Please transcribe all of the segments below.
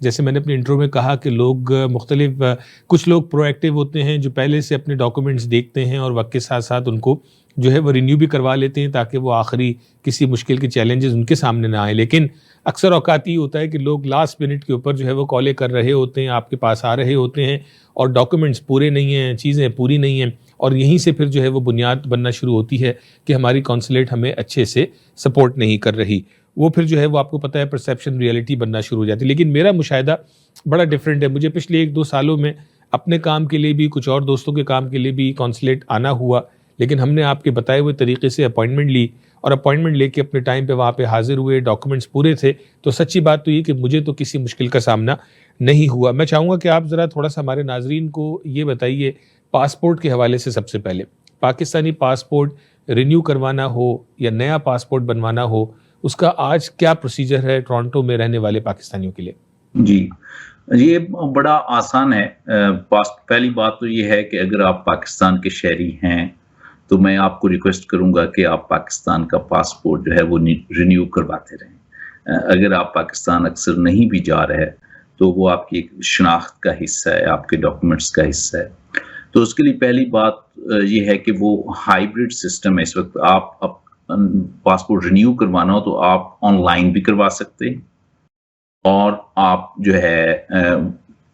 جیسے میں نے اپنے انٹرو میں کہا کہ لوگ مختلف کچھ لوگ پرو ایکٹیو ہوتے ہیں جو پہلے سے اپنے ڈاکومنٹس دیکھتے ہیں اور وقت کے ساتھ ساتھ ان کو جو ہے وہ رینیو بھی کروا لیتے ہیں تاکہ وہ آخری کسی مشکل کے چیلنجز ان کے سامنے نہ آئیں. لیکن اکثر اوقات یہ ہوتا ہے کہ لوگ لاسٹ منٹ کے اوپر جو ہے وہ کالیں کر رہے ہوتے ہیں, آپ کے پاس آ رہے ہوتے ہیں اور ڈاکومنٹس پورے نہیں ہیں, چیزیں پوری نہیں ہیں, اور یہیں سے پھر جو ہے وہ بنیاد بننا شروع ہوتی ہے کہ ہماری کونسلیٹ ہمیں اچھے سے سپورٹ نہیں کر رہی. وہ پھر جو ہے وہ آپ کو پتہ ہے پرسیپشن ریئلٹی بننا شروع ہو جاتی ہے. لیکن میرا مشاہدہ بڑا ڈفرینٹ ہے. مجھے پچھلے 1-2 سالوں میں اپنے کام کے لیے بھی, کچھ اور دوستوں کے کام کے لیے بھی کونسلیٹ آنا ہوا, لیکن ہم نے آپ کے بتائے ہوئے طریقے سے اپوائنٹمنٹ لی اور اپوائنٹمنٹ لے کے اپنے ٹائم پہ وہاں پہ حاضر ہوئے, ڈاکومنٹس پورے تھے. تو سچی بات تو یہ کہ مجھے تو کسی مشکل کا سامنا نہیں ہوا. میں چاہوں گا کہ آپ ذرا تھوڑا سا ہمارے ناظرین کو یہ بتائیے پاسپورٹ کے حوالے سے. سب سے پہلے پاکستانی پاسپورٹ رینیو کروانا ہو یا نیا پاسپورٹ بنوانا ہو, اس کا آج کیا پروسیجر ہے ٹورانٹو میں رہنے والے پاکستانیوں کے لیے؟ جی, یہ بڑا آسان ہے. پہلی بات تو یہ ہے کہ اگر آپ پاکستان کے شہری ہیں تو میں آپ کو ریکویسٹ کروں گا کہ آپ پاکستان کا پاسپورٹ جو ہے وہ رینیو کرواتے رہیں. اگر آپ پاکستان اکثر نہیں بھی جا رہے تو وہ آپ کی ایک شناخت کا حصہ ہے, آپ کے ڈاکومنٹس کا حصہ ہے. تو اس کے لیے پہلی بات یہ ہے کہ وہ ہائیبرڈ سسٹم ہے اس وقت. آپ پاسپورٹ رینیو کروانا ہو تو آپ آن لائن بھی کروا سکتے ہیں اور آپ جو ہے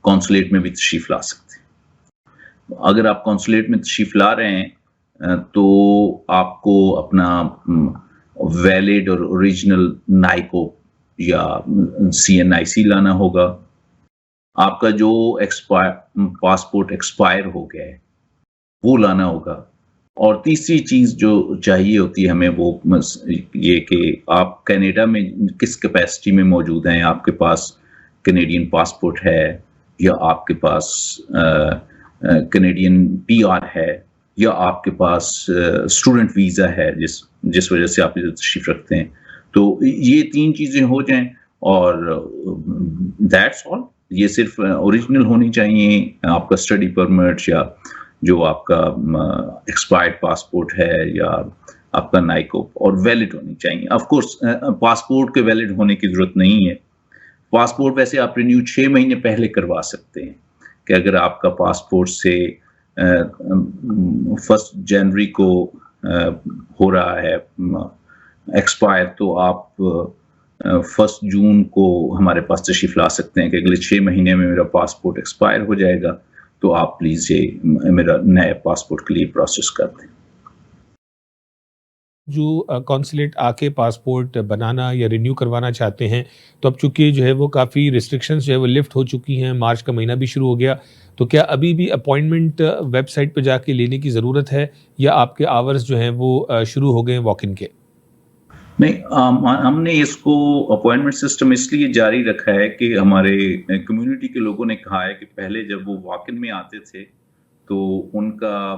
کونسلیٹ میں بھی تشریف لا سکتے ہیں. اگر آپ کونسلیٹ میں تشریف لا رہے ہیں تو آپ کو اپنا ویلڈ اور اوریجنل نائکو یا CNIC لانا ہوگا. آپ کا جو پاسپورٹ ایکسپائر ہو گیا ہے وہ لانا ہوگا. اور تیسری چیز جو چاہیے ہوتی ہے ہمیں وہ یہ کہ آپ کینیڈا میں کس کیپیسٹی میں موجود ہیں. آپ کے پاس کینیڈین پاسپورٹ ہے یا آپ کے پاس کینیڈین PR ہے یا آپ کے پاس اسٹوڈنٹ ویزا ہے جس وجہ سے آپ تشریف رکھتے ہیں. تو یہ 3 چیزیں ہو جائیں اور دیٹس آل. یہ صرف اوریجنل ہونی چاہیے, آپ کا اسٹڈی پرمٹ یا جو آپ کا ایکسپائرڈ پاسپورٹ ہے یا آپ کا نائکو, اور ویلڈ ہونی چاہیے. آف کورس پاسپورٹ کے ویلڈ ہونے کی ضرورت نہیں ہے. پاسپورٹ ویسے آپ رینیو 6 مہینے پہلے کروا سکتے ہیں کہ اگر آپ کا پاسپورٹ سے 1 جنوری کو ہو رہا ہے ایکسپائر تو آپ 1 جون کو ہمارے پاس تشریف لا سکتے ہیں کہ اگلے 6 مہینے میں میرا پاسپورٹ ایکسپائر ہو جائے گا تو آپ پلیز یہ میرا نئے پاسپورٹ کے لیے پروسیس کر دیں. جو کونسلیٹ آ کے پاسپورٹ بنانا یا رینیو کروانا چاہتے ہیں تو اب چونکہ جو ہے وہ کافی ریسٹرکشنز جو ہے وہ لفٹ ہو چکی ہیں, مارچ کا مہینہ بھی شروع ہو گیا, تو کیا ابھی بھی اپوائنٹمنٹ ویب سائٹ پہ جا کے لینے کی ضرورت ہے یا آپ کے آورز جو ہیں وہ شروع ہو گئے ہیں واک ان کے؟ نہیں, ہم نے اس کو اپوائنٹمنٹ سسٹم اس لیے جاری رکھا ہے کہ ہمارے کمیونٹی کے لوگوں نے کہا ہے کہ پہلے جب وہ واک ان میں آتے تھے تو ان کا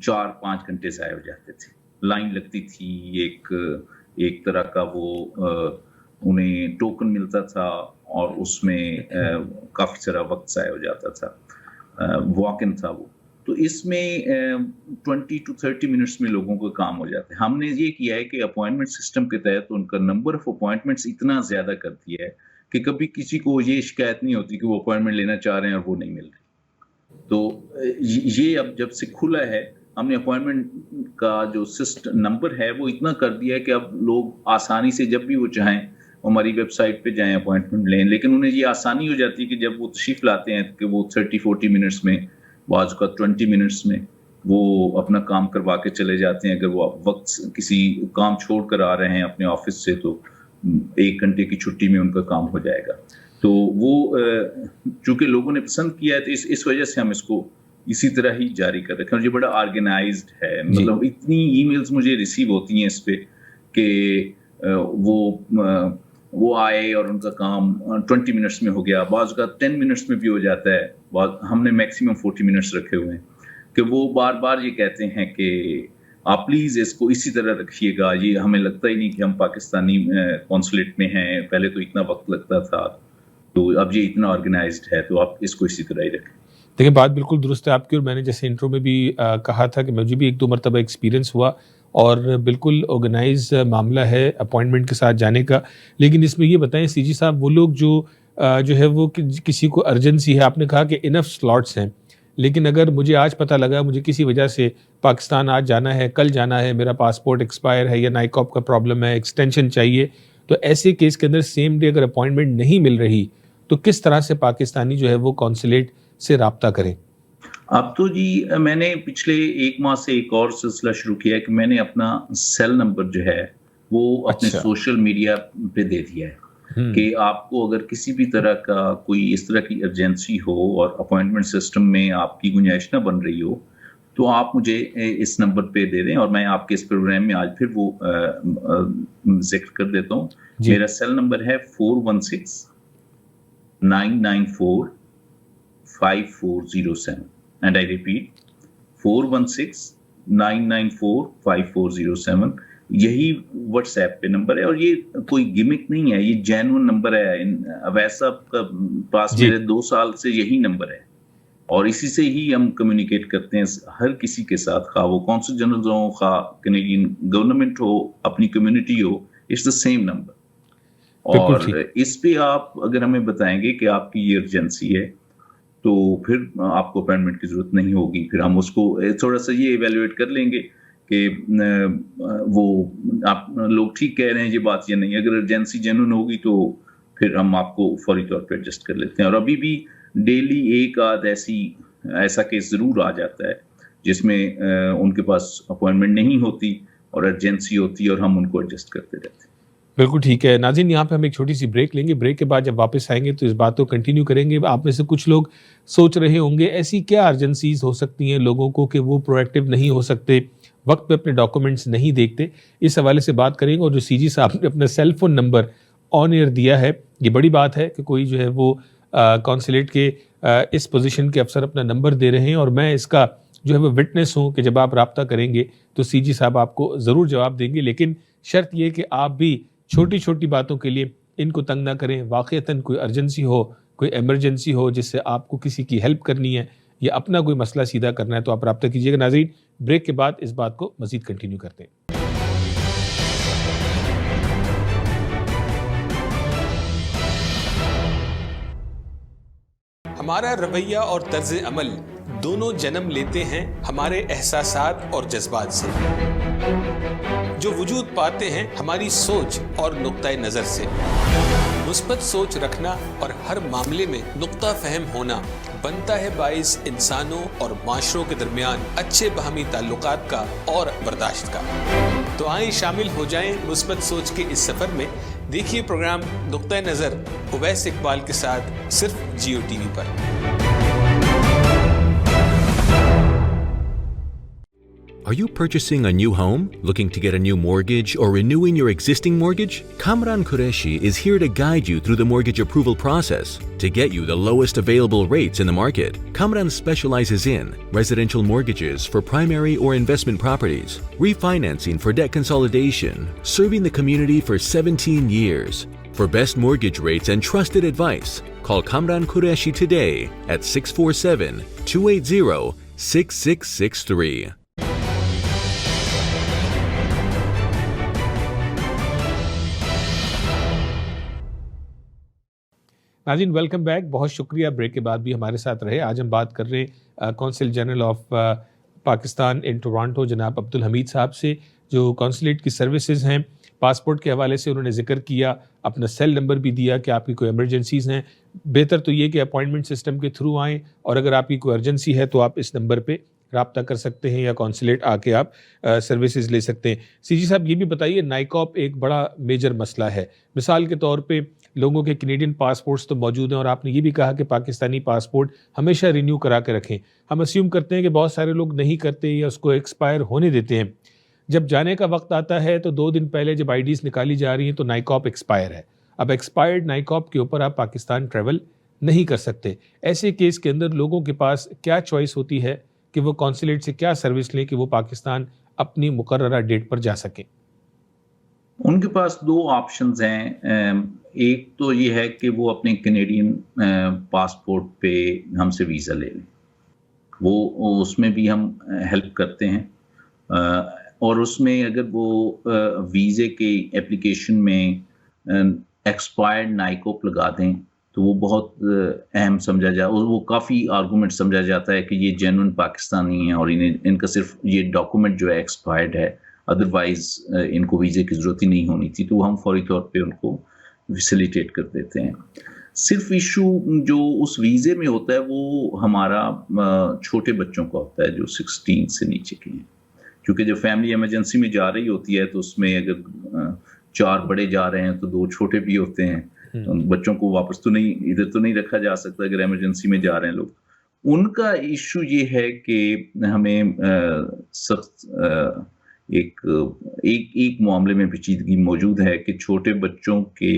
4-5 گھنٹے ضائع ہو جاتے تھے. لائن لگتی تھی, ایک طرح کا وہ انہیں ٹوکن ملتا تھا اور اس میں کافی سارا وقت ضائع ہو جاتا تھا. واک ان تھا وہ, تو اس میں 20 to 30 منٹس میں لوگوں کا کام ہو جاتا ہے. ہم نے یہ کیا ہے کہ اپوائنٹمنٹ سسٹم کے تحت ان کا نمبر آف اپوائنٹمنٹس اتنا زیادہ کر دیا ہے کہ کبھی کسی کو یہ شکایت نہیں ہوتی کہ وہ اپوائنٹمنٹ لینا چاہ رہے ہیں اور وہ نہیں مل رہی. تو یہ اب جب سے کھلا ہے ہم نے اپوائنٹمنٹ کا جو نمبر ہے وہ اتنا کر دیا ہے کہ اب لوگ آسانی سے جب بھی وہ چاہیں ہماری ویب سائٹ پہ جائیں اپوائنٹمنٹ لیں. لیکن انہیں یہ آسانی ہو جاتی ہے کہ جب وہ تشریف لاتے ہیں کہ وہ 30-40 منٹس میں, بعض کا 20 منٹس میں وہ اپنا کام کروا کے چلے جاتے ہیں. اگر وہ وقت کسی کام چھوڑ کر آ رہے ہیں اپنے آفس سے تو 1 گھنٹے کی چھٹی میں ان کا کام ہو جائے گا. تو وہ چونکہ لوگوں نے پسند کیا ہے تو اس وجہ سے ہم اس کو اسی طرح ہی جاری کر رکھے ہیں. اور یہ بڑا آرگنائزڈ ہے, مطلب اتنی ای میلز مجھے ریسیو ہوتی ہیں اس پہ کہ وہ آئے اور ان کا کام 20 منٹس میں ہو گیا, بعض کا 10 منٹس میں بھی ہو جاتا ہے. ہم نے میکسیمم 40 منٹس رکھے ہوئے ہیں کہ وہ بار بار یہ کہتے ہیں کہ آپ پلیز اس کو اسی طرح رکھیے گا. یہ ہمیں لگتا ہی نہیں کہ ہم پاکستانی کونسلیٹ میں ہیں, پہلے تو اتنا وقت لگتا تھا, تو اب یہ اتنا آرگنائزڈ ہے تو آپ اس کو اسی طرح ہی رکھیں. دیکھیں بات بالکل درست ہے آپ کی, اور میں نے جیسے انٹرو میں بھی کہا تھا کہ مجھے بھی 1-2 مرتبہ ایکسپیرینس ہوا اور بالکل آرگنائز معاملہ ہے اپوائنٹمنٹ کے ساتھ جانے کا. لیکن اس میں یہ بتائیں سی جی صاحب, وہ لوگ جو جو ہے وہ کسی کو ارجنسی ہے، آپ نے کہا کہ انف سلاٹس ہیں، لیکن اگر مجھے آج پتہ لگا مجھے کسی وجہ سے پاکستان آج جانا ہے، کل جانا ہے، میرا پاسپورٹ ایکسپائر ہے یا نائکاپ کا پرابلم ہے، ایکسٹینشن چاہیے، تو ایسے کیس کے اندر سیم ڈے اگر اپوائنٹمنٹ نہیں مل رہی تو کس طرح سے پاکستانی جو ہے وہ کونسولیٹ سے رابطہ کریں؟ اب تو جی میں نے پچھلے 1 ماہ سے ایک اور سلسلہ شروع کیا ہے کہ میں نے اپنا سیل نمبر جو ہے وہ اپنے اچھا، سوشل میڈیا پہ دے دیا ہے کہ آپ کو اگر کسی بھی طرح کا کوئی اس طرح کی ایمرجنسی ہو اور اپوائنٹمنٹ سسٹم میں آپ کی گنجائش نہ بن رہی ہو تو آپ مجھے اس نمبر پہ دے دیں، اور میں آپ کے اس پروگرام میں آج پھر وہ ذکر کر دیتا ہوں. جی، میرا سیل نمبر ہے 416-994-5407 اینڈ آئی ریپیٹ 416-994-5407. یہی واٹس ایپ پہ نمبر ہے اور یہ کوئی گمک نہیں ہے، یہ جینوئن نمبر ہے. ویسا کا پاس میرے 2 سال سے یہی نمبر ہے اور اسی سے ہی ہم کمیونیکیٹ کرتے ہیں ہر کسی کے ساتھ، خواہ وہ کونسل جنرل ہوں، خواہ کینیڈین گورنمنٹ ہو، اپنی کمیونٹی ہو، اٹس دا سیم نمبر. بالکل اور ٹھیک. اس پہ آپ اگر ہمیں بتائیں گے کہ آپ کی یہ ایمرجنسی ہے تو پھر آپ کو اپائنٹمنٹ کی ضرورت نہیں ہوگی. پھر ہم اس کو تھوڑا سا یہ ایویلویٹ کر لیں گے کہ وہ آپ لوگ ٹھیک کہہ رہے ہیں یہ بات یا نہیں. اگر ایمرجنسی جینوئن ہوگی تو پھر ہم آپ کو فوری طور پہ ایڈجسٹ کر لیتے ہیں. اور ابھی بھی ڈیلی ایک آدھ ایسا کیس ضرور آ جاتا ہے جس میں ان کے پاس اپوائنٹمنٹ نہیں ہوتی اور ایمرجنسی ہوتی ہے اور ہم ان کو ایڈجسٹ کرتے رہتے ہیں. بالکل ٹھیک ہے. ناظرین، یہاں پہ ہم ایک چھوٹی سی بریک لیں گے. بریک کے بعد جب واپس آئیں گے تو اس بات کو کنٹینیو کریں گے. آپ میں سے کچھ لوگ سوچ رہے ہوں گے ایسی کیا ارجنسیز ہو سکتی ہیں لوگوں کو کہ وہ پرو ایکٹیو نہیں ہو سکتے، وقت پہ اپنے ڈاکومنٹس نہیں دیکھتے. اس حوالے سے بات کریں گے. اور جو سی جی صاحب نے اپنا cell phone number on air دیا ہے، یہ بڑی بات ہے کہ کوئی جو ہے وہ کونسولیٹ کے اس پوزیشن کے افسر اپنا نمبر دے رہے ہیں، اور میں اس کا جو ہے وہ وٹنس ہوں کہ جب آپ رابطہ کریں گے تو سی جی صاحب آپ کو ضرور جواب دیں گے. لیکن شرط یہ کہ آپ بھی چھوٹی چھوٹی باتوں کے لیے ان کو تنگ نہ کریں. واقعتاً کوئی ارجنسی ہو، کوئی ایمرجنسی ہو جس سے آپ کو کسی کی ہیلپ کرنی ہے یا اپنا کوئی مسئلہ سیدھا کرنا ہے تو آپ رابطہ کیجیے گا. ناظرین، بریک کے بعد اس بات کو مزید کنٹینیو کرتے ہیں. ہمارا رویہ اور طرز عمل دونوں جنم لیتے ہیں ہمارے احساسات اور جذبات سے، جو وجود پاتے ہیں ہماری سوچ اور نقطہ نظر سے. مثبت سوچ رکھنا اور ہر معاملے میں نقطہ فہم ہونا بنتا ہے باعث انسانوں اور معاشروں کے درمیان اچھے باہمی تعلقات کا اور برداشت کا. تو آئیں شامل ہو جائیں مثبت سوچ کے اس سفر میں. دیکھیے پروگرام نقطہ نظر اویس اقبال کے ساتھ صرف جیو ٹی وی پر. Are you purchasing a new home, looking to get a new mortgage, or renewing your existing mortgage? Kamran Qureshi is here to guide you through the mortgage approval process to get you the lowest available rates in the market. Kamran specializes in residential mortgages for primary or investment properties, refinancing for debt consolidation, serving the community for 17 years. For best mortgage rates and trusted advice, call Kamran Qureshi today at 647-280-6663. ناظرین، welcome back. بہت شکریہ break کے بعد بھی ہمارے ساتھ رہے. آج ہم بات کر رہے ہیں council general of Pakistan in Toronto جناب عبدالحمید صاحب سے، جو کونسولیٹ کی سروسز ہیں. پاسپورٹ کے حوالے سے انہوں نے ذکر کیا، اپنا سیل نمبر بھی دیا کہ آپ کی کوئی ایمرجنسیز ہیں. بہتر تو یہ کہ اپوائنٹمنٹ سسٹم کے تھرو آئیں، اور اگر آپ کی کوئی ارجنسی ہے تو آپ اس نمبر پہ رابطہ کر سکتے ہیں یا کونسولیٹ آ کے آپ سروسز لے سکتے ہیں. سی جی صاحب، یہ بھی بتائیے، نائکاپ ایک بڑا میجر مسئلہ ہے. مثال کے طور پہ لوگوں کے کینیڈین پاسپورٹس تو موجود ہیں، اور آپ نے یہ بھی کہا کہ پاکستانی پاسپورٹ ہمیشہ رینیو کرا کے رکھیں. ہم اسیوم کرتے ہیں کہ بہت سارے لوگ نہیں کرتے یا اس کو ایکسپائر ہونے دیتے ہیں. جب جانے کا وقت آتا ہے تو 2 دن پہلے جب آئی ڈیز نکالی جا رہی ہیں تو نائکاپ ایکسپائر ہے. اب ایکسپائرڈ نائکاپ کے اوپر آپ پاکستان ٹریول نہیں کر سکتے. ایسے کیس کے اندر لوگوں کے پاس کیا چوائس ہوتی ہے کہ وہ کونسولیٹ سے کیا سروس لیں کہ وہ پاکستان اپنی مقررہ ڈیٹ پر جا سکیں؟ ان کے پاس 2 آپشنز ہیں. ایک تو یہ ہے کہ وہ اپنے کینیڈین پاسپورٹ پہ ہم سے ویزا لے لیں، وہ اس میں بھی ہم ہیلپ کرتے ہیں. اور اس میں اگر وہ ویزے کی اپلیکیشن میں ایکسپائرڈ نائکوپ لگا دیں تو وہ بہت اہم سمجھا جائے، وہ کافی آرگومنٹ سمجھا جاتا ہے کہ یہ جینوئن پاکستانی ہیں اور ان کا صرف یہ ڈاکومنٹ جو ہے ایکسپائرڈ ہے، ادروائز ان کو ویزے کی ضرورت ہی نہیں ہونی تھی، تو ہم فوری طور پہ ان کو فیسیلیٹیٹ کر دیتے ہیں. صرف ایشو جو اس ویزے میں ہوتا ہے وہ ہمارا چھوٹے بچوں کا ہوتا ہے جو 16 سے نیچے کے ہیں، کیونکہ جب فیملی ایمرجنسی میں جا رہی ہوتی ہے تو اس میں اگر 4 بڑے جا رہے ہیں تو 2 چھوٹے بھی ہوتے ہیں، بچوں کو واپس تو نہیں ادھر تو نہیں رکھا جا سکتا اگر ایمرجنسی میں جا رہے ہیں لوگ. ان کا ایشو یہ ہے کہ ہمیں سخت ایک معاملے میں پیچیدگی موجود ہے کہ چھوٹے بچوں کے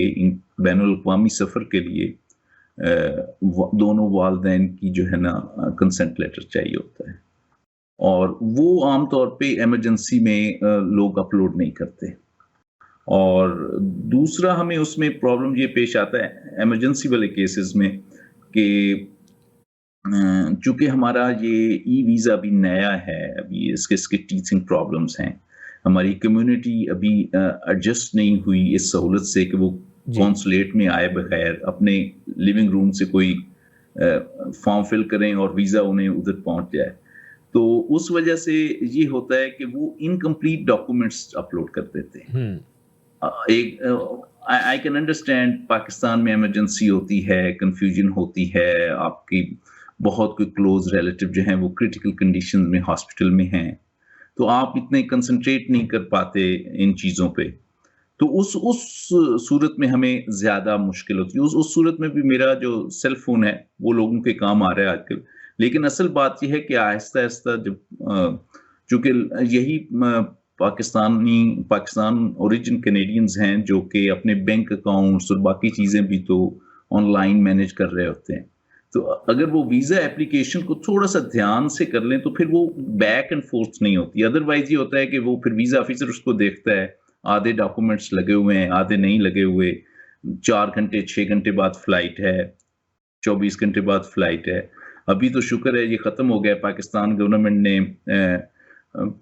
بین الاقوامی سفر کے لیے دونوں والدین کی جو ہے نا کنسنٹ لیٹر چاہیے ہوتا ہے، اور وہ عام طور پہ ایمرجنسی میں لوگ اپلوڈ نہیں کرتے. اور دوسرا ہمیں اس میں پرابلم یہ پیش آتا ہے ایمرجنسی والے کیسز میں کہ چونکہ ہمارا یہ ای ویزا ابھی نیا ہے، ابھی اس کے ٹیچنگ پرابلمس ہیں، ہماری کمیونٹی ابھی ایڈجسٹ نہیں ہوئی اس سہولت سے کہ وہ کونسولیٹ میں آئے بغیر اپنے لیونگ روم سے کوئی فارم فل کریں اور ویزا انہیں ادھر پہنچ جائے. تو اس وجہ سے یہ ہوتا ہے کہ وہ انکمپلیٹ ڈاکومنٹس اپلوڈ کر دیتے ہیں. آئی کین انڈرسٹینڈ پاکستان میں ایمرجنسی ہوتی ہے، کنفیوژن ہوتی ہے، آپ کی بہت کوئی کلوز ریلیٹیو جو ہیں وہ کریٹیکل کنڈیشن میں ہاسپٹل میں ہیں، تو آپ اتنے کنسنٹریٹ نہیں کر پاتے ان چیزوں پہ، تو اس صورت میں ہمیں زیادہ مشکل ہوتی ہے. اس صورت میں بھی میرا جو سیل فون ہے وہ لوگوں کے کام آ رہا ہے آج کل. لیکن اصل بات یہ ہے کہ آہستہ آہستہ جب چونکہ یہی پاکستان اوریجن کینیڈینز ہیں جو کہ اپنے بینک اکاؤنٹس اور باقی چیزیں بھی تو آن لائن مینیج کر رہے ہوتے ہیں، تو اگر وہ ویزا اپلیکیشن کو تھوڑا سا دھیان سے کر لیں تو پھر وہ بیک اینڈ فورتھ نہیں ہوتی. ادروائز یہ ہوتا ہے کہ وہ پھر ویزا آفیسر اس کو دیکھتا ہے، آدھے ڈاکومنٹس لگے ہوئے ہیں، آدھے نہیں لگے ہوئے، 4 گھنٹے 6 گھنٹے بعد فلائٹ ہے، 24 گھنٹے بعد فلائٹ ہے. ابھی تو شکر ہے یہ ختم ہو گیا، پاکستان گورنمنٹ نے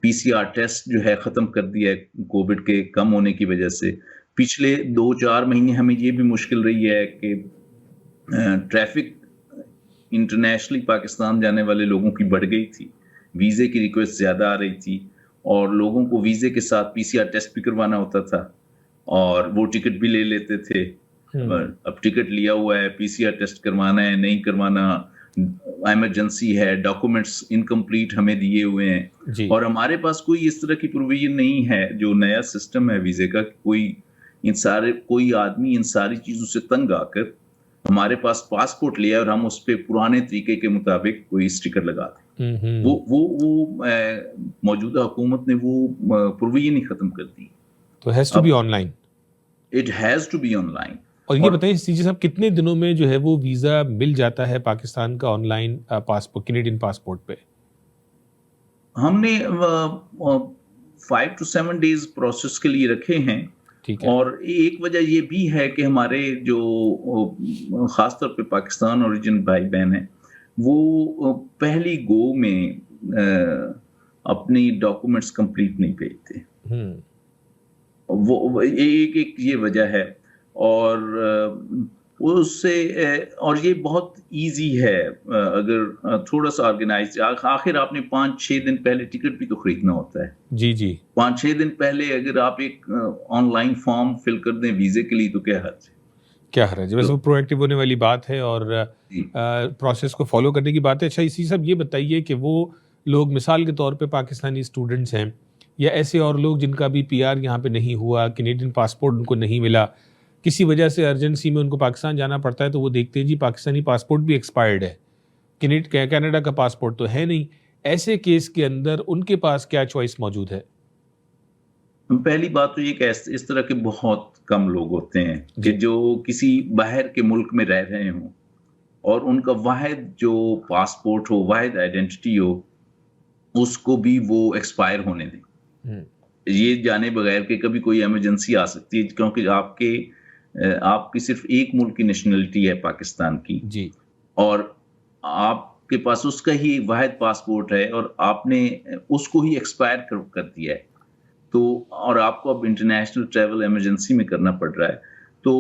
پی سی آر ٹیسٹ جو ہے ختم کر دیا ہے کووڈ کے کم ہونے کی وجہ سے. پچھلے 2-4 مہینے ہمیں یہ بھی مشکل رہی ہے کہ ٹریفک انٹرنیشنلی پاکستان جانے والے لوگوں کی بڑھ گئی تھی، ویزے کی ریکویسٹ زیادہ آ رہی تھی، اور لوگوں کو ویزے کے ساتھ پی سی آر ٹیسٹ بھی کروانا ہوتا تھا، اور وہ ٹکٹ بھی لے لیتے تھے. اب ٹکٹ لیا ہوا ہے، پی سی آر ٹیسٹ کروانا ہے نہیں کروانا، ایمرجنسی ہے، ڈاکومنٹس انکمپلیٹ ہمیں دیے ہوئے ہیں، اور ہمارے پاس کوئی اس طرح کی پروویژن نہیں ہے. جو نیا سسٹم ہے ویزے کا، کوئی آدمی ان ساری چیزوں سے تنگ آ کر ہمارے پاس پاسپورٹ لیا اور ہم اس پہ پرانے طریقے کے مطابق کوئی اسٹیکر لگا دیں، وہ موجودہ حکومت نے وہ پروویژن ہی ختم کر دی. تو has to be online, it has to be online. اور یہ بتائیں سی جی صاحب کتنے دنوں میں جو ہے وہ ویزا مل جاتا ہے پاکستان کا on line passport, Canadian passport پہ؟ ہم نے 5 to 7 days پروسیس کے لیے رکھے ہیں. اور ایک وجہ یہ بھی ہے کہ ہمارے جو خاص طور پہ پاکستان اوریجن بھائی بہن ہیں وہ پہلی گو میں اپنی ڈاکومنٹس کمپلیٹ نہیں بھیجتے، وہ ایک یہ وجہ ہے. اور اس سے اور یہ بہت ایزی ہے اگر تھوڑا سا آرگنائز. آخر آپ نے 5-6 دن پہلے ٹکٹ بھی تو خریدنا ہوتا ہے. جی 5-6 دن پہلے اگر آپ ایک آن لائن فارم فل کر دیں ویزے کے لیے تو کیا حرج ہے. ویسے وہ پرو ایکٹیو ہونے والی بات ہے اور پروسیس کو فالو کرنے کی بات ہے. اچھا اسی سب یہ بتائیے کہ وہ لوگ مثال کے طور پہ پاکستانی اسٹوڈنٹس ہیں یا ایسے اور لوگ جن کا بھی پی آر یہاں پہ نہیں ہوا، کینیڈین پاسپورٹ ان کو نہیں ملا، کسی وجہ سے ارجنسی میں ان کو پاکستان جانا پڑتا ہے، تو وہ دیکھتے ہیں جی پاکستانی پاسپورٹ بھی ایکسپائرڈ ہے، کینیڈا کا پاسپورٹ تو ہے نہیں. ایسے کیس کے اندر ان کے پاس کیا چوائس موجود ہے؟ پہلی بات تو یہ کہ اس طرح کے بہت کم لوگ ہوتے ہیں کہ جو کسی باہر کے ملک میں رہ رہے ہوں اور ان کا واحد جو پاسپورٹ ہو، واحد آئیڈینٹی ہو، اس کو بھی وہ ایکسپائر ہونے دیں. یہ جانے بغیر کہ کبھی کوئی ایمرجنسی آ سکتی ہے، کیونکہ آپ کی صرف ایک ملک کی نیشنلٹی ہے پاکستان کی، اور آپ کے پاس اس کا ہی واحد پاسپورٹ ہے اور آپ نے اس کو ہی ایکسپائر کر دیا ہے، تو اور آپ کو اب انٹرنیشنل ٹریول ایمرجنسی میں کرنا پڑ رہا ہے. تو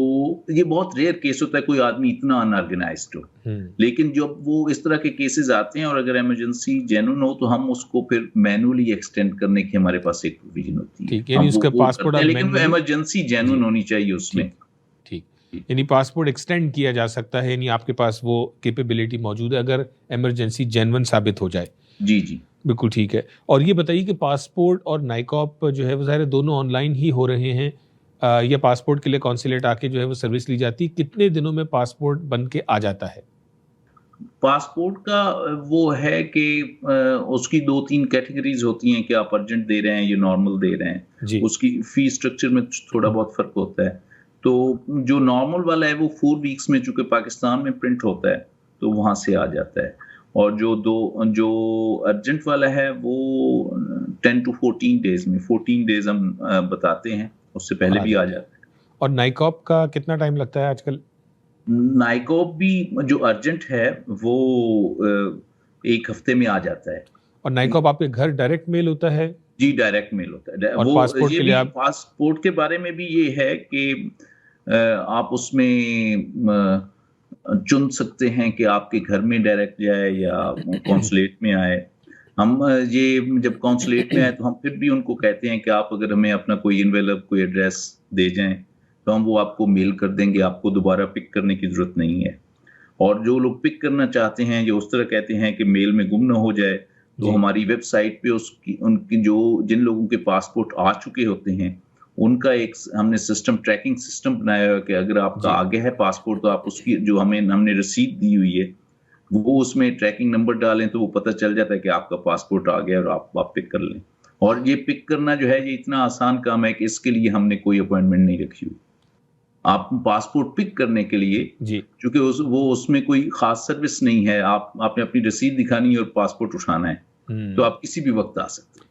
یہ بہت ریئر کیس ہوتا ہے کوئی آدمی اتنا انآرگنائزڈ ہو، لیکن جب وہ اس طرح کے کیسز آتے ہیں اور اگر ایمرجنسی جینون ہو تو ہم اس کو پھر مینولی ایکسٹینڈ کرنے کی ہمارے پاس ایک پروویژن ہوتی ہے، ٹھیک، یعنی اس کا پاسپورٹ آپ لیکن وہ ایمرجنسی جینون ہونی چاہیے اس میں. ٹھیک، یعنی پاسپورٹ ایکسٹینڈ کیا جا سکتا ہے، یعنی آپ کے پاس وہ کیپیبلٹی موجود ہے اگر ایمرجنسی جینون ثابت ہو جائے. جی جی بالکل ٹھیک ہے. اور یہ بتائیے کہ پاسپورٹ اور نائکاپ جو ہے وہ ظاہر دونوں آن لائن ہی ہو رہے ہیں، یا پاسپورٹ کے لیے کونسلیٹ آ کے جو ہے وہ سروس لی جاتی ہے؟ کتنے دنوں میں پاسپورٹ بن کے آ جاتا ہے؟ پاسپورٹ کا وہ ہے کہ اس کی 2-3 کیٹیگریز ہوتی ہیں کہ آپ ارجنٹ دے رہے ہیں یا نارمل دے رہے ہیں. جی، اس کی فی اسٹرکچر میں تھوڑا بہت فرق ہوتا ہے. تو جو نارمل والا ہے وہ 4 ویکس میں چونکہ پاکستان میں پرنٹ ہوتا ہے تو وہاں سے آ جاتا ہے، اور جو ارجنٹ والا ہے وہ 10 to 14 ڈیز میں، 14 ڈیز ہم بتاتے ہیں، اس سے پہلے بھی آ جاتا ہے. اور نائکاپ کا کتنا ٹائم لگتا ہے آج کل؟ نائکوپ بھی جو ارجنٹ ہے وہ 1 ہفتے میں آ جاتا ہے. اور نائکاپ آپ کے گھر ڈائریکٹ میل ہوتا ہے؟ جی ڈائریکٹ میل ہوتا ہے. اور پاسپورٹ کے لیے آپ پاسپورٹ کے بارے میں بھی یہ ہے کہ آپ اس میں چن سکتے ہیں کہ آپ کے گھر میں ڈائریکٹ جائے یا کونسلیٹ میں آئے. ہم یہ جب کونسلیٹ میں آئے تو ہم پھر بھی ان کو کہتے ہیں کہ آپ اگر ہمیں اپنا کوئی انویلپ کوئی ایڈریس دے جائیں تو ہم وہ آپ کو میل کر دیں گے، آپ کو دوبارہ پک کرنے کی ضرورت نہیں ہے. اور جو لوگ پک کرنا چاہتے ہیں جو اس طرح کہتے ہیں کہ میل میں گم نہ ہو جائے تو ہماری ویب سائٹ پہ ان کی جن لوگوں کے پاسپورٹ آ چکے ہوتے ہیں ان کا ایک ہم نے ٹریکنگ سسٹم بنایا ہے کہ اگر آپ کا آگے ہے پاسپورٹ تو آپ اس کی جو ہم نے رسید دی ہوئی ہے وہ اس میں ٹریکنگ نمبر ڈالیں تو وہ پتہ چل جاتا ہے کہ آپ کا پاسپورٹ آ گیا اور آپ پک کر لیں. اور یہ پک کرنا جو ہے یہ اتنا آسان کام ہے کہ اس کے لیے ہم نے کوئی اپوائنٹمنٹ نہیں رکھی ہوئی. آپ پاسپورٹ پک کرنے کے لیے چونکہ وہ اس میں کوئی خاص سروس نہیں ہے، آپ نے اپنی رسید دکھانی ہے اور پاسپورٹ اٹھانا ہے تو آپ کسی بھی وقت آ سکتے ہیں.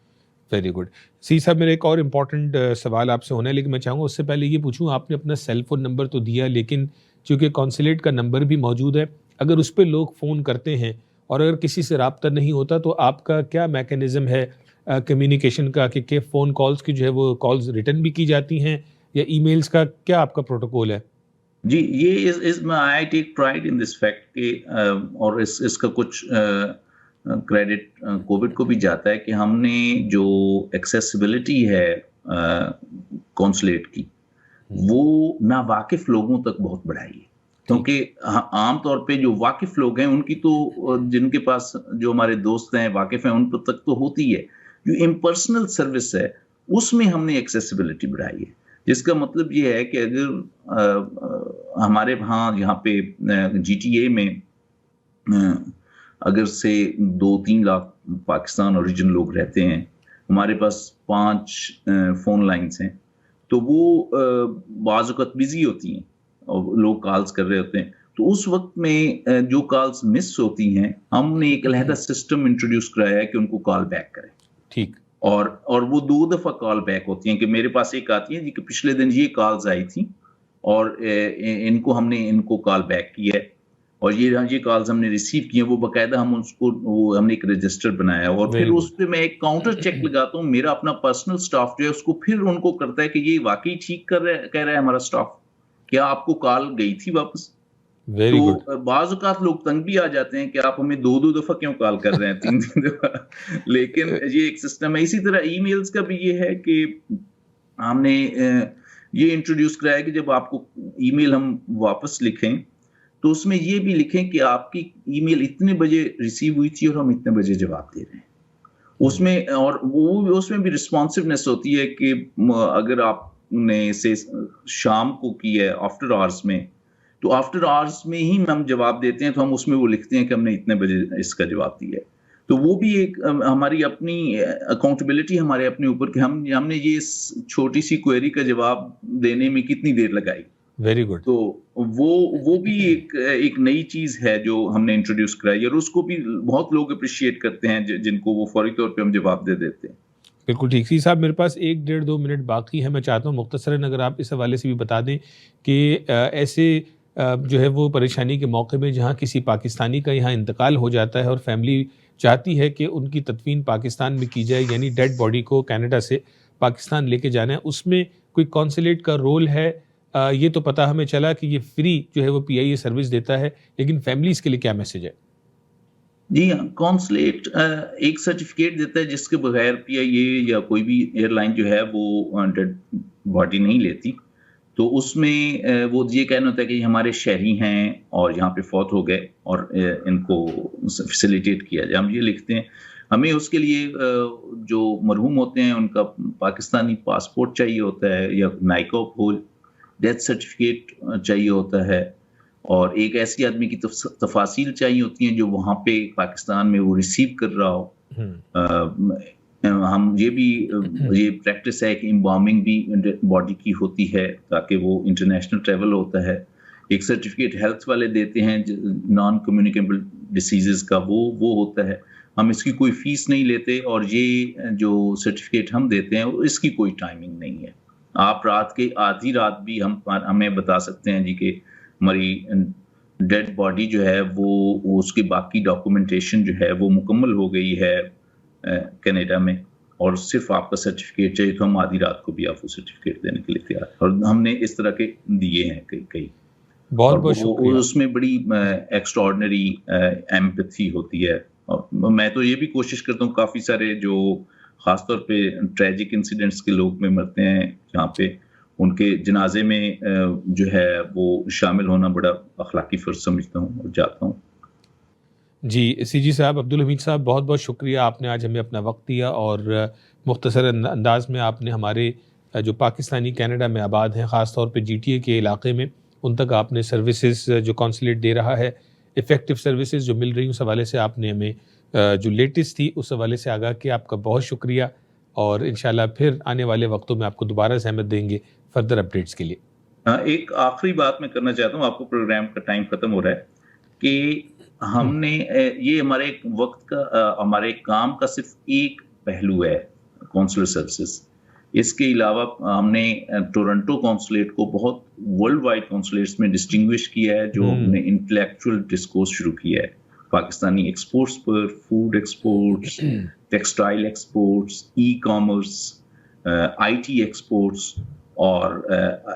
Very good. سی صاحب میرا ایک اور امپورٹنٹ سوال آپ سے ہونا ہے، لیکن میں چاہوں گا اس سے پہلے یہ پوچھوں، آپ نے اپنا سیل فون نمبر تو دیا لیکن چونکہ کونسلیٹ کا نمبر بھی موجود ہے، اگر اس پہ لوگ فون کرتے ہیں اور اگر کسی سے رابطہ نہیں ہوتا تو آپ کا کیا میکینزم ہے کمیونیکیشن کا کہ فون کالز کی جو ہے وہ کالز ریٹرن بھی کی جاتی ہیں یا ای میلز کا کیا آپ کا پروٹوکول ہے؟ جی یہ آئی take pride in this fact کہ اور اس کا کچھ کریڈٹ کووڈ کو بھی جاتا ہے کہ ہم نے جو ایکسیسیبلٹی ہے کونسلیٹ کی وہ ناواقف لوگوں تک بہت بڑھائی ہے، کیونکہ عام طور پہ جو واقف لوگ ہیں ان کی تو جن کے پاس جو ہمارے دوست ہیں واقف ہیں ان تک تو ہوتی ہے، جو امپرسنل سروس ہے اس میں ہم نے ایکسیسیبلٹی بڑھائی ہے، جس کا مطلب یہ ہے کہ اگر ہمارے یہاں پہ جی ٹی اے میں اگر سے 2-3 لاکھ پاکستان اوریجن لوگ رہتے ہیں، ہمارے پاس 5 فون لائنز ہیں، تو وہ بعض اوقات بزی ہوتی ہیں اور لوگ کالز کر رہے ہوتے ہیں، تو اس وقت میں جو کالز مس ہوتی ہیں ہم نے ایک علیحدہ سسٹم انٹروڈیوس کرایا ہے کہ ان کو کال بیک کریں. ٹھیک. اور وہ 2 دفعہ کال بیک ہوتی ہیں کہ میرے پاس ایک آتی ہے جی کہ پچھلے دن یہ کالز آئی تھی اور ان کو کال بیک کی ہے اور یہ کالز ہم نے ریسیو کی ہیں، وہ باقاعدہ ہم نے ایک رجسٹر بنایا ہے اور پھر اس پہ میں ایک کاؤنٹر چیک لگاتا ہوں، میرا اپنا پرسنل سٹاف جو ہے اس کو پھر ان کو کرتا ہے کہ یہ واقعی ٹھیک کہہ رہا ہے ہمارا سٹاف، کیا آپ کو کال گئی تھی واپس. تو بعض اوقات لوگ تنگ بھی آ جاتے ہیں کہ آپ ہمیں 2 دفعہ کیوں کال کر رہے ہیں 3 دفعہ، لیکن یہ ایک سسٹم ہے. اسی طرح ای میلز کا بھی یہ ہے کہ ہم نے یہ انٹروڈیوس کرایا کہ جب آپ کو ای میل ہم واپس لکھیں تو اس میں یہ بھی لکھیں کہ آپ کی ای میل اتنے بجے ریسیو ہوئی تھی اور ہم اتنے بجے جواب دے رہے ہیں. اس میں اور وہ اس میں بھی رسپانسونیس ہوتی ہے کہ اگر آپ نے سے شام کو کی ہے آفٹر آورس میں تو آفٹر آورس میں ہی ہم جواب دیتے ہیں، تو ہم اس میں وہ لکھتے ہیں کہ ہم نے اتنے بجے اس کا جواب دیا ہے. تو وہ بھی ایک ہماری اپنی اکاؤنٹیبلٹی ہمارے اپنے اوپر کہ ہم نے یہ چھوٹی سی کوئری کا جواب دینے میں کتنی دیر لگائی. Very good. تو وہ بھی ایک نئی چیز ہے جو ہم نے انٹروڈیوس کرائی اور اس کو بھی بہت لوگ اپریشیٹ کرتے ہیں جن کو وہ فوری طور پہ ہم جواب دے دیتے ہیں. بالکل ٹھیک. سی صاحب میرے پاس 1-1.5-2 منٹ باقی ہے، میں چاہتا ہوں مختصراً اگر آپ اس حوالے سے بھی بتا دیں کہ ایسے جو ہے وہ پریشانی کے موقع میں جہاں کسی پاکستانی کا یہاں انتقال ہو جاتا ہے اور فیملی چاہتی ہے کہ ان کی تدفین پاکستان میں کی جائے، یعنی ڈیڈ باڈی کو کینیڈا سے پاکستان لے کے جانا ہے، اس میں کوئی کونسلیٹ کا رول ہے یہ تو پتہ ہمیں چلا کہ یہ فری جو ہے وہ PIA سروس دیتا ہے، لیکن فیملیز کے لیے کیا میسج ہے؟ جی ہاں، کونسلیٹ ایک سرٹیفکیٹ دیتا ہے جس کے بغیر PIA یا کوئی بھی ایئر لائن جو ہے وہ ڈیڈ باڈی نہیں لیتی. تو اس میں وہ یہ کہنا ہوتا ہے کہ یہ ہمارے شہری ہیں اور یہاں پہ فوت ہو گئے اور ان کو فیسیلیٹیٹ کیا جائے. ہم یہ لکھتے ہیں. ہمیں اس کے لیے جو مرحوم ہوتے ہیں ان کا پاکستانی پاسپورٹ چاہیے ہوتا ہے، یا نائکوپ ہو ڈیتھ سرٹیفکیٹ چاہیے ہوتا ہے، اور ایک ایسی آدمی کی تفاصیل چاہیے ہوتی ہیں جو وہاں پہ پاکستان میں وہ ریسیو کر رہا ہو. ہم یہ پریکٹس ہے کہ امبالمنگ بھی باڈی کی ہوتی ہے تاکہ وہ انٹرنیشنل ٹریول ہوتا ہے. ایک سرٹیفکیٹ ہیلتھ والے دیتے ہیں نان کمیونیکیبل ڈیسیزز کا، وہ ہوتا ہے. ہم اس کی کوئی فیس نہیں لیتے، اور یہ جو سرٹیفکیٹ ہم دیتے ہیں اس کی کوئی ٹائمنگ نہیں ہے. آپ رات کے آدھی رات بھی ہمیں بتا سکتے ہیں جی کہ ہماری ڈیڈ باڈی جو ہے وہ اس کی باقی ڈاکومنٹیشن جو ہے وہ مکمل ہو گئی ہے کینیڈا میں، اور صرف آپ کا سرٹیفکیٹ چاہیے تو ہم آدھی رات کو بھی آپ کو سرٹیفکیٹ دینے کے لیے تیار ہیں. اور ہم نے اس طرح کے دیے ہیں کئی. بہت بہت شکریہ. اس میں بڑی ایکسٹرا آرڈنری ایمپتھی ہوتی ہے. اور میں تو یہ بھی کوشش کرتا ہوں، کافی سارے جو خاص طور پہ ٹریجک انسیڈنٹس کے لوگ میں مرتے ہیں جہاں پہ ان کے جنازے میں جو ہے وہ شامل ہونا بڑا اخلاقی فرض سمجھتا ہوں اور جاتا ہوں. جی CG صاحب، عبدالحمید صاحب، بہت بہت شکریہ. آپ نے آج ہمیں اپنا وقت دیا اور مختصر انداز میں آپ نے ہمارے جو پاکستانی کینیڈا میں آباد ہیں، خاص طور پہ GTA کے علاقے میں، ان تک آپ نے سروسز جو کونسلیٹ دے رہا ہے، افیکٹو سروسز جو مل رہی ہیں، اس حوالے سے آپ نے ہمیں جو لیٹسٹ تھی اس حوالے سے آگاہ کیا. آپ کا بہت شکریہ، اور انشاءاللہ پھر آنے والے وقتوں میں آپ کو دوبارہ زحمت دیں گے فردر اپڈیٹس کے لیے. ایک آخری بات میں کرنا چاہتا ہوں، آپ کو پروگرام کا ٹائم ختم ہو رہا ہے، کہ ہم نے یہ ہمارے وقت کا ہمارے کام کا صرف ایک پہلو ہے کونسلر سروسز. اس کے علاوہ ہم نے ٹورنٹو کونسلیٹ کو بہت ورلڈ وائڈ کونسلیٹس میں ڈسٹنگوش کیا ہے، جو ہم نے انٹلیکچوئل ڈسکورس شروع کیا ہے Pakistani exports per, food exports, textile exports, e commerce, IT exports, اور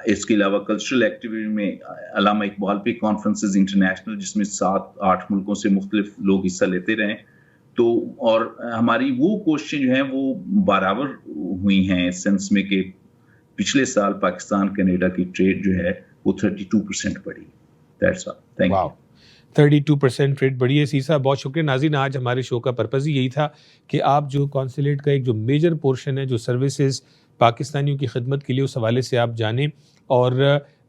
اس کے علاوہ کلچرل ایکٹیویٹی میں علامہ اقبال پہ کانفرنسز انٹرنیشنل، جس میں 7-8 ملکوں سے مختلف لوگ حصہ لیتے رہے. تو اور ہماری وہ کوششیں جو ہیں وہ برابر ہوئی ہیں اس سینس میں کہ پچھلے سال پاکستان کینیڈا کی ٹریڈ جو ہے وہ 32% بڑھی. That's all. Thank you. 32% rate بڑھی ہے. سیسا بہت شکریہ. ناظرین، آج ہمارے شو کا پرپز ہی یہی تھا کہ آپ جو کونسلیٹ کا ایک جو میجر پورشن ہے، جو سروسز پاکستانیوں کی خدمت کے لیے، اس حوالے سے آپ جانیں. اور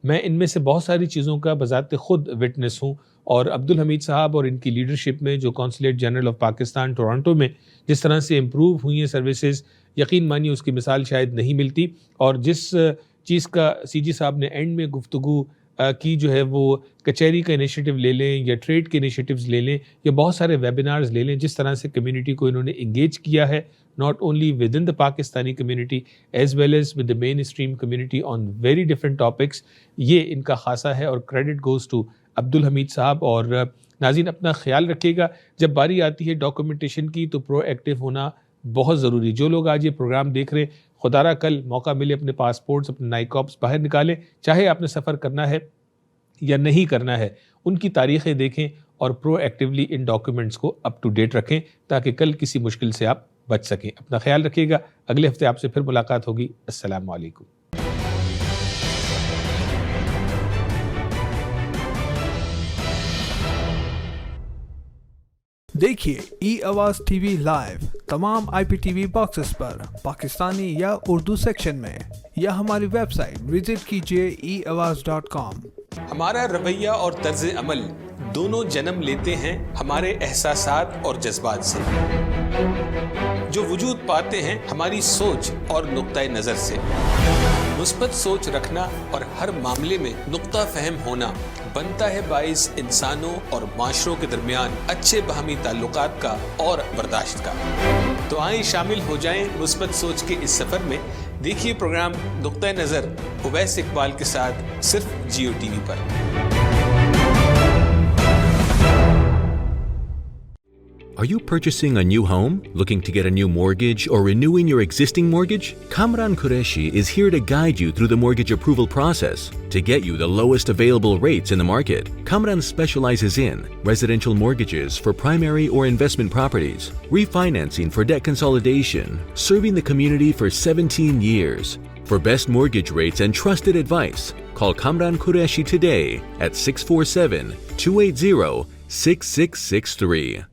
میں ان میں سے بہت ساری چیزوں کا بذات خود وٹنس ہوں، اور عبدالحمید صاحب اور ان کی لیڈرشپ میں جو consulate general of Pakistan Toronto میں جس طرح سے امپروو ہوئی ہیں سروسز، یقین مانیے اس کی مثال شاید نہیں ملتی. اور جس چیز کا CG صاحب نے اینڈ میں گفتگو کی جو ہے وہ کچہری کا انیشیٹو لے لیں یا ٹریڈ کے انیشیٹوز لے لیں یا بہت سارے ویبینارز لے لیں، جس طرح سے کمیونٹی کو انہوں نے انگیج کیا ہے، not only within the Pakistani community as well as with the mainstream community on very different topics. یہ ان کا خاصہ ہے، اور credit goes to عبدالحمید صاحب. اور ناظرین، اپنا خیال رکھیے گا. جب باری آتی ہے ڈاکومنٹیشن کی تو پرو ایکٹیو ہونا بہت ضروری. جو لوگ آج یہ پروگرام دیکھ رہے ہیں، خدا را کل موقع ملے اپنے پاسپورٹس، اپنے نائکاپس باہر نکالیں، چاہے آپ نے سفر کرنا ہے یا نہیں کرنا ہے، ان کی تاریخیں دیکھیں اور پرو ایکٹیولی ان ڈاکیومنٹس کو اپ ٹو ڈیٹ رکھیں تاکہ کل کسی مشکل سے آپ بچ سکیں. اپنا خیال رکھیے گا. اگلے ہفتے آپ سے پھر ملاقات ہوگی. السلام علیکم. دیکھیے آواز ٹی وی لائیو تمام IPTV باکسز پر پاکستانی یا اردو سیکشن میں، یا ہماری ویب سائٹ وزٹ کیجیے eAwaz.com. ہمارا رویہ اور طرز عمل دونوں جنم لیتے ہیں ہمارے احساسات اور جذبات سے، جو وجود پاتے ہیں ہماری سوچ اور نقطۂ نظر سے. مثبت سوچ رکھنا اور ہر معاملے میں نقطہ فہم ہونا بنتا ہے باعث انسانوں اور معاشروں کے درمیان اچھے باہمی تعلقات کا اور برداشت کا. تو آئیں شامل ہو جائیں مثبت سوچ کے اس سفر میں. دیکھیے پروگرام نقطۂ نظر اویس اقبال کے ساتھ صرف جیو ٹی وی پر. Are you purchasing a new home, looking to get a new mortgage, or renewing your existing mortgage? Kamran Qureshi is here to guide you through the mortgage approval process to get you the lowest available rates in the market. Kamran specializes in residential mortgages for primary or investment properties, refinancing for debt consolidation, serving the community for 17 years. For best mortgage rates and trusted advice, call Kamran Qureshi today at 647-280-6663.